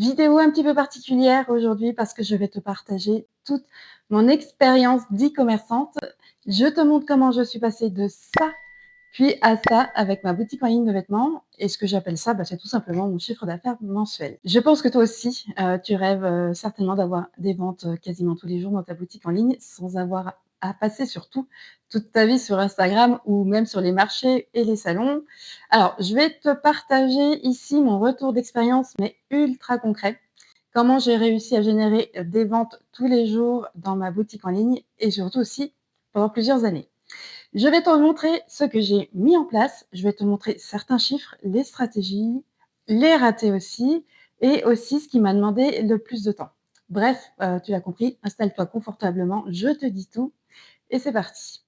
Vidéo un petit peu particulière aujourd'hui parce que je vais te partager toute mon expérience d'e-commerçante. Je te montre comment je suis passée de ça, puis à ça avec ma boutique en ligne de vêtements. Et ce que j'appelle ça, c'est tout simplement mon chiffre d'affaires mensuel. Je pense que toi aussi, tu rêves certainement d'avoir des ventes quasiment tous les jours dans ta boutique en ligne sans avoir à passer surtout toute ta vie sur Instagram ou même sur les marchés et les salons. Alors, je vais te partager ici mon retour d'expérience, mais ultra concret. Comment j'ai réussi à générer des ventes tous les jours dans ma boutique en ligne et surtout aussi pendant plusieurs années. Je vais te montrer ce que j'ai mis en place. Je vais te montrer certains chiffres, les stratégies, les ratés aussi, et aussi ce qui m'a demandé le plus de temps. Bref, tu l'as compris, installe-toi confortablement, je te dis tout et c'est parti.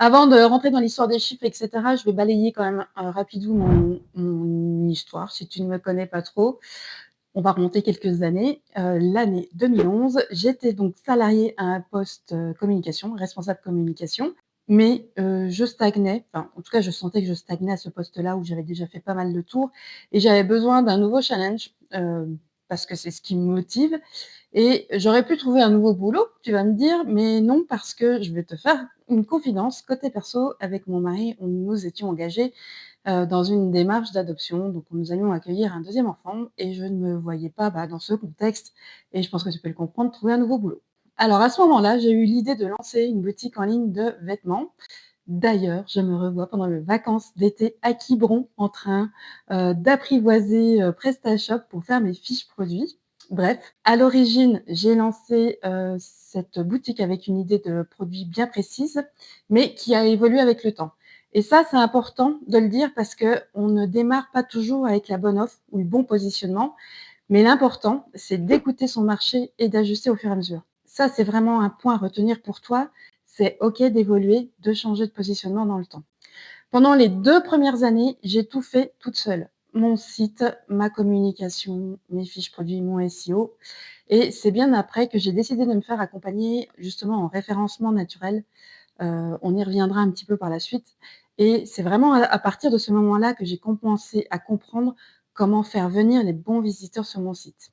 Avant de rentrer dans l'histoire des chiffres, et cetera, je vais balayer quand même, rapidement mon histoire. Si tu ne me connais pas trop, on va remonter quelques années. L'année 2011, j'étais donc salariée à un poste, communication, responsable communication, mais je stagnais. Enfin, en tout cas, je sentais que je stagnais à ce poste-là où j'avais déjà fait pas mal de tours et j'avais besoin d'un nouveau challenge, parce que c'est ce qui me motive et j'aurais pu trouver un nouveau boulot, tu vas me dire, mais non, parce que je vais te faire une confidence. Côté perso, avec mon mari, nous étions engagés dans une démarche d'adoption. Donc, nous allions accueillir un deuxième enfant et je ne me voyais pas dans ce contexte, et je pense que tu peux le comprendre, trouver un nouveau boulot. Alors, à ce moment-là, j'ai eu l'idée de lancer une boutique en ligne de vêtements. D'ailleurs, je me revois pendant les vacances d'été à Quiberon en train d'apprivoiser PrestaShop pour faire mes fiches produits. Bref, à l'origine, j'ai lancé cette boutique avec une idée de produit bien précise, mais qui a évolué avec le temps. Et ça, c'est important de le dire parce que on ne démarre pas toujours avec la bonne offre ou le bon positionnement, mais l'important, c'est d'écouter son marché et d'ajuster au fur et à mesure. Ça, c'est vraiment un point à retenir pour toi. C'est OK d'évoluer, de changer de positionnement dans le temps. Pendant les 2 premières années, j'ai tout fait toute seule. Mon site, ma communication, mes fiches produits, mon SEO, et c'est bien après que j'ai décidé de me faire accompagner justement en référencement naturel. On y reviendra un petit peu par la suite, et c'est vraiment à partir de ce moment-là que j'ai commencé à comprendre comment faire venir les bons visiteurs sur mon site.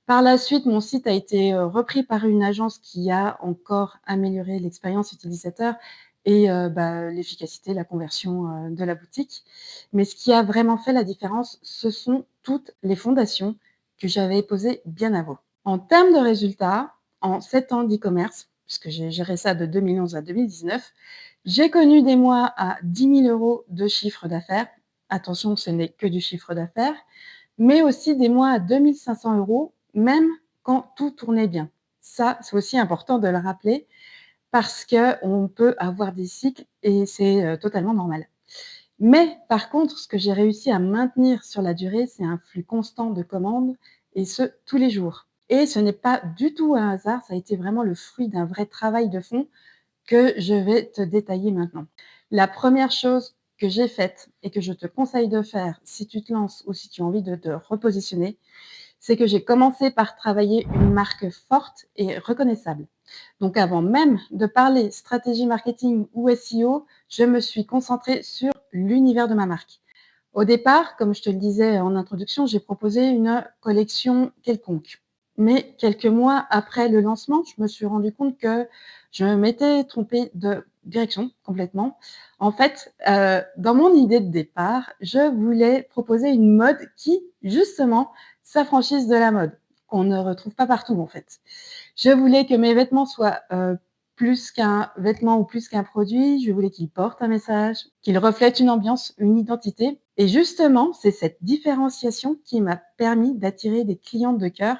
Par la suite, mon site a été, repris par une agence qui a encore amélioré l'expérience utilisateur et l'efficacité, la conversion, de la boutique. Mais ce qui a vraiment fait la différence, ce sont toutes les fondations que j'avais posées bien avant. En termes de résultats, en 7 ans d'e-commerce, puisque j'ai géré ça de 2011 à 2019, j'ai connu des mois à 10 000 € de chiffre d'affaires. Attention, ce n'est que du chiffre d'affaires, mais aussi des mois à 2 500 €, même quand tout tournait bien. Ça, c'est aussi important de le rappeler parce qu'on peut avoir des cycles et c'est, totalement normal. Mais par contre, ce que j'ai réussi à maintenir sur la durée, c'est un flux constant de commandes, et ce, tous les jours. Et ce n'est pas du tout un hasard, ça a été vraiment le fruit d'un vrai travail de fond que je vais te détailler maintenant. La première chose que j'ai faite et que je te conseille de faire si tu te lances ou si tu as envie de te repositionner, c'est que j'ai commencé par travailler une marque forte et reconnaissable. Donc avant même de parler stratégie marketing ou SEO, je me suis concentrée sur l'univers de ma marque. Au départ, comme je te le disais en introduction, j'ai proposé une collection quelconque. Mais quelques mois après le lancement, je me suis rendu compte que je m'étais trompée de direction complètement. En fait, dans mon idée de départ, je voulais proposer une mode qui, justement, s'affranchisse de la mode, qu'on ne retrouve pas partout, en fait. Je voulais que mes vêtements soient, plus qu'un vêtement ou plus qu'un produit. Je voulais qu'ils portent un message, qu'ils reflètent une ambiance, une identité, et justement, c'est cette différenciation qui m'a permis d'attirer des clientes de cœur,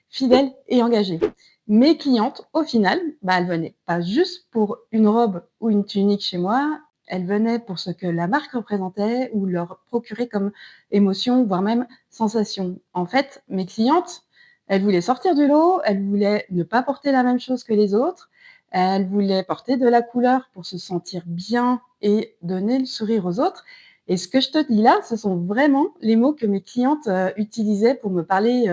fidèles et engagées. Mes clientes, au final, elles venaient pas juste pour une robe ou une tunique chez moi, elles venaient pour ce que la marque représentait ou leur procurait comme émotion, voire même sensation. En fait, mes clientes, elles voulaient sortir du lot, elles voulaient ne pas porter la même chose que les autres, elles voulaient porter de la couleur pour se sentir bien et donner le sourire aux autres. Et ce que je te dis là, ce sont vraiment les mots que mes clientes, utilisaient pour me parler,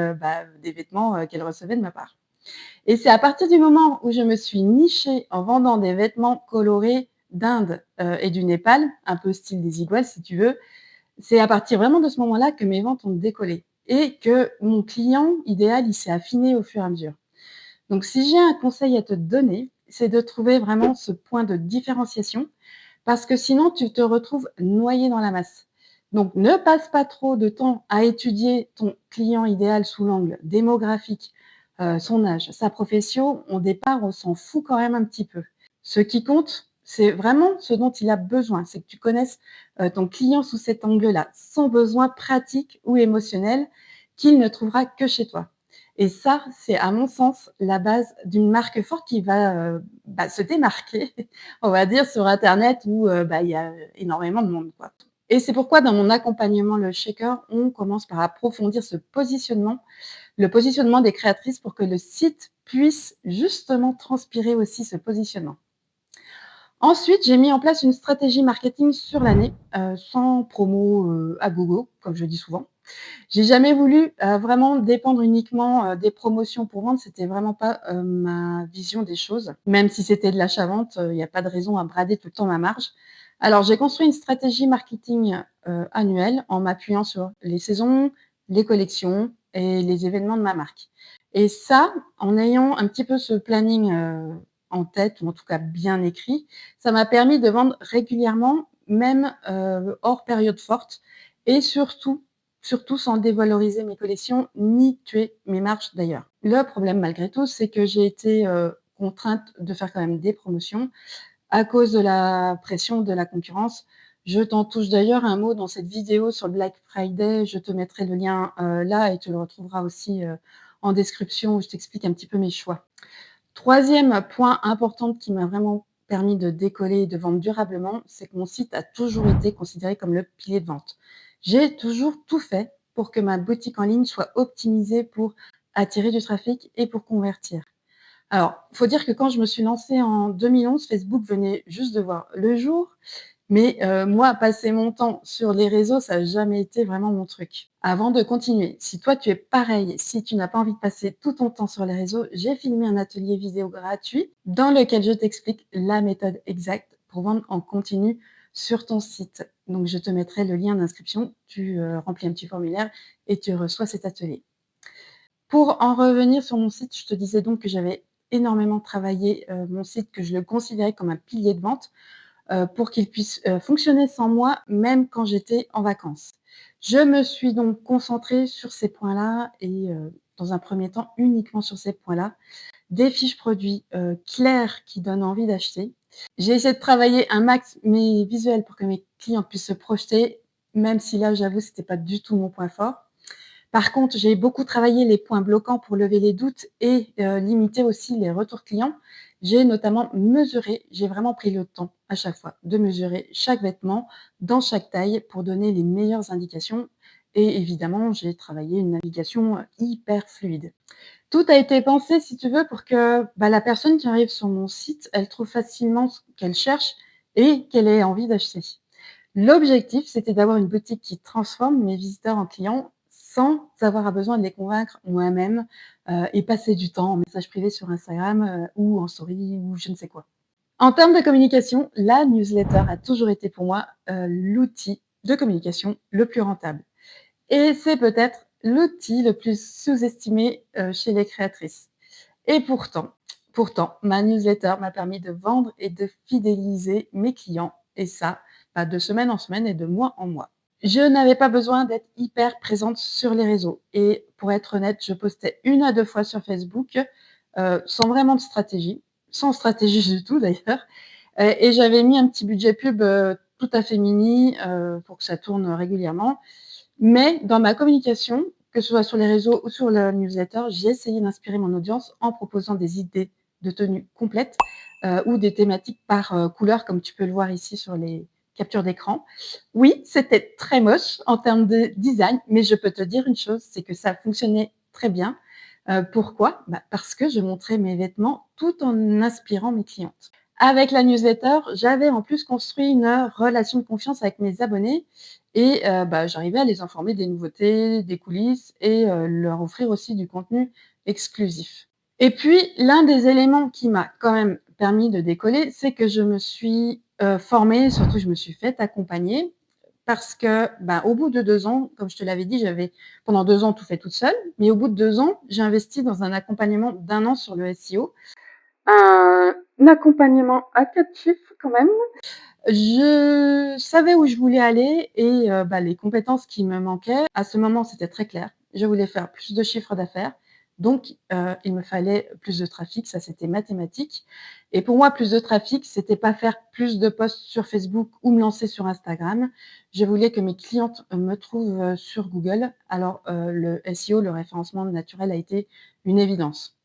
des vêtements, qu'elles recevaient de ma part. Et c'est à partir du moment où je me suis nichée en vendant des vêtements colorés d'Inde, et du Népal, un peu style des Iguales si tu veux, c'est à partir vraiment de ce moment-là que mes ventes ont décollé. et que mon client idéal, il s'est affiné au fur et à mesure. Donc si j'ai un conseil à te donner, c'est de trouver vraiment ce point de différenciation parce que sinon tu te retrouves noyé dans la masse. Donc ne passe pas trop de temps à étudier ton client idéal sous l'angle démographique, son âge, sa profession. Au départ, on s'en fout quand même un petit peu. Ce qui compte, c'est vraiment ce dont il a besoin. C'est que tu connaisses, ton client sous cet angle-là, son besoin pratique ou émotionnel qu'il ne trouvera que chez toi. Et ça, c'est à mon sens la base d'une marque forte qui va, se démarquer, on va dire, sur internet où, il y a énormément de monde, quoi. Et c'est pourquoi dans mon accompagnement Le Shaker, on commence par approfondir ce positionnement, le positionnement des créatrices pour que le site puisse justement transpirer aussi ce positionnement. Ensuite, j'ai mis en place une stratégie marketing sur l'année, sans promo, à gogo, comme je dis souvent. J'ai jamais voulu, vraiment dépendre uniquement, des promotions pour vendre. C'était vraiment pas, ma vision des choses. Même si c'était de l'achat-vente, il y a pas de raison à brader tout le temps ma marge. Alors j'ai construit une stratégie marketing, annuelle en m'appuyant sur les saisons, les collections et les événements de ma marque. Et ça, en ayant un petit peu ce planning, en tête ou en tout cas bien écrit, ça m'a permis de vendre régulièrement, même, hors période forte et surtout sans dévaloriser mes collections ni tuer mes marges d'ailleurs. Le problème malgré tout, c'est que j'ai été, contrainte de faire quand même des promotions à cause de la pression de la concurrence. Je t'en touche d'ailleurs un mot dans cette vidéo sur le Black Friday. Je te mettrai le lien, là et tu le retrouveras aussi, en description où je t'explique un petit peu mes choix. Troisième point important qui m'a vraiment permis de décoller et de vendre durablement, c'est que mon site a toujours été considéré comme le pilier de vente. J'ai toujours tout fait pour que ma boutique en ligne soit optimisée pour attirer du trafic et pour convertir. Alors, il faut dire que quand je me suis lancée en 2011, Facebook venait juste de voir le jour, mais moi, passer mon temps sur les réseaux, ça n'a jamais été vraiment mon truc. Avant de continuer, si toi tu es pareil, si tu n'as pas envie de passer tout ton temps sur les réseaux, j'ai filmé un atelier vidéo gratuit dans lequel je t'explique la méthode exacte pour vendre en continu sur ton site. Donc je te mettrai le lien d'inscription, tu, remplis un petit formulaire et tu reçois cet atelier. Pour en revenir sur mon site, je te disais donc que j'avais énormément travaillé, mon site, que je le considérais comme un pilier de vente pour qu'il puisse, fonctionner sans moi, même quand j'étais en vacances. Je me suis donc concentrée sur ces points-là et dans un premier temps, uniquement sur ces points-là. Des fiches produits, claires qui donnent envie d'acheter. J'ai essayé de travailler un max mes visuels pour que mes clients puissent se projeter, même si là, j'avoue, c'était pas du tout mon point fort. Par contre, j'ai beaucoup travaillé les points bloquants pour lever les doutes et limiter aussi les retours clients. J'ai notamment mesuré, j'ai vraiment pris le temps à chaque fois de mesurer chaque vêtement dans chaque taille pour donner les meilleures indications et évidemment, j'ai travaillé une navigation, hyper fluide. Tout a été pensé, si tu veux, pour que, la personne qui arrive sur mon site, elle trouve facilement ce qu'elle cherche et qu'elle ait envie d'acheter. L'objectif, c'était d'avoir une boutique qui transforme mes visiteurs en clients sans avoir à besoin de les convaincre moi-même, et passer du temps en message privé sur Instagram, ou en story ou je ne sais quoi. En termes de communication, la newsletter a toujours été pour moi, l'outil de communication le plus rentable et c'est peut-être l'outil le plus sous-estimé, chez les créatrices et pourtant, ma newsletter m'a permis de vendre et de fidéliser mes clients et ça, de semaine en semaine et de mois en mois. Je n'avais pas besoin d'être hyper présente sur les réseaux et pour être honnête, je postais 1 à 2 fois sur Facebook, sans vraiment de stratégie, sans stratégie du tout d'ailleurs, et j'avais mis un petit budget pub, tout à fait mini, pour que ça tourne régulièrement. Mais dans ma communication, que ce soit sur les réseaux ou sur la newsletter, j'ai essayé d'inspirer mon audience en proposant des idées de tenues complètes, ou des thématiques par, couleur comme tu peux le voir ici sur les captures d'écran. Oui, c'était très moche en termes de design, mais je peux te dire une chose, c'est que ça fonctionnait très bien. Pourquoi? Parce que je montrais mes vêtements tout en inspirant mes clientes. Avec la newsletter, j'avais en plus construit une, relation de confiance avec mes abonnés et j'arrivais à les informer des nouveautés, des coulisses et leur offrir aussi du contenu exclusif. Et puis l'un des éléments qui m'a quand même permis de décoller, c'est que je me suis, formée, surtout je me suis faite accompagner parce que, ben, au bout de 2 ans, comme je te l'avais dit, j'avais pendant 2 ans tout fait toute seule, mais au bout de 2 ans, j'ai investi dans un accompagnement d'1 an sur le SEO. Un accompagnement à 4 chiffres quand même. Je savais où je voulais aller et bah, les compétences qui me manquaient, à ce moment, c'était très clair. Je voulais faire plus de chiffre d'affaires, donc il me fallait plus de trafic, ça c'était mathématique et pour moi, plus de trafic, c'était pas faire plus de posts sur Facebook ou me lancer sur Instagram. Je voulais que mes clientes me trouvent, sur Google. Alors, le SEO, le référencement naturel a été une évidence.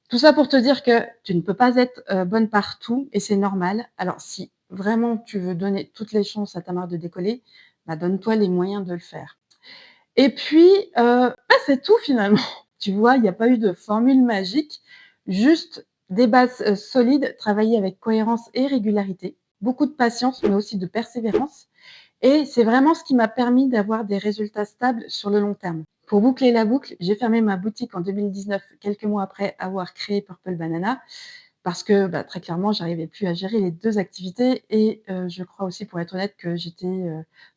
Tout ça pour te dire que tu ne peux pas être, bonne partout et c'est normal. Alors si vraiment tu veux donner toutes les chances à ta marque de décoller, bah, donne-toi les moyens de le faire. Et puis, bah, c'est tout finalement. Tu vois, il y a pas eu de formule magique, juste des bases, solides, travailler avec cohérence et régularité, beaucoup de patience, mais aussi de persévérance et c'est vraiment ce qui m'a permis d'avoir des résultats stables sur le long terme. Pour boucler la boucle, j'ai fermé ma boutique en 2019, quelques mois après avoir créé Purple Banana, parce que, bah, très clairement, j'arrivais plus à gérer les 2 activités et je crois aussi, pour être honnête, que j'étais,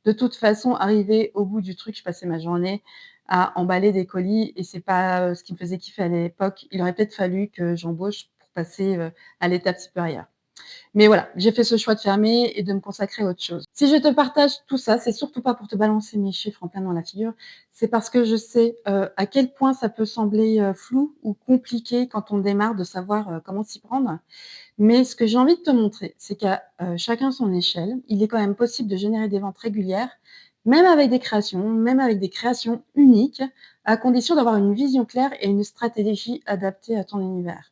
de toute façon arrivée au bout du truc. Je passais ma journée à emballer des colis et c'est pas, ce qui me faisait kiffer à l'époque. Il aurait peut-être fallu que j'embauche pour passer, à l'étape supérieure. Mais voilà, j'ai fait ce choix de fermer et de me consacrer à autre chose. Si je te partage tout ça, c'est surtout pas pour te balancer mes chiffres en plein dans la figure, c'est parce que je sais, à quel point ça peut sembler, flou ou compliqué quand on démarre de savoir, comment s'y prendre. Mais ce que j'ai envie de te montrer, c'est qu'à, chacun son échelle, il est quand même possible de générer des ventes régulières, même avec des créations, même avec des créations uniques, à condition d'avoir une vision claire et une stratégie adaptée à ton univers.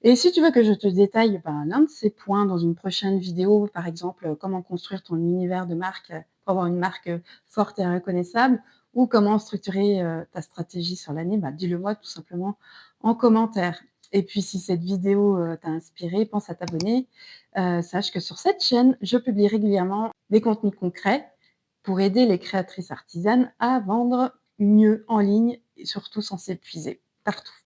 Et si tu veux que je te détaille, ben, l'un de ces points dans une prochaine vidéo, par exemple, comment construire ton univers de marque, pour avoir une marque, forte et reconnaissable ou comment structurer, ta stratégie sur l'année, bah, dis-le moi tout simplement en commentaire. Et puis si cette vidéo, t'a inspiré, pense à t'abonner. Sache que sur cette chaîne, je publie régulièrement des contenus concrets pour aider les créatrices artisanes à vendre mieux en ligne et surtout sans s'épuiser, partout.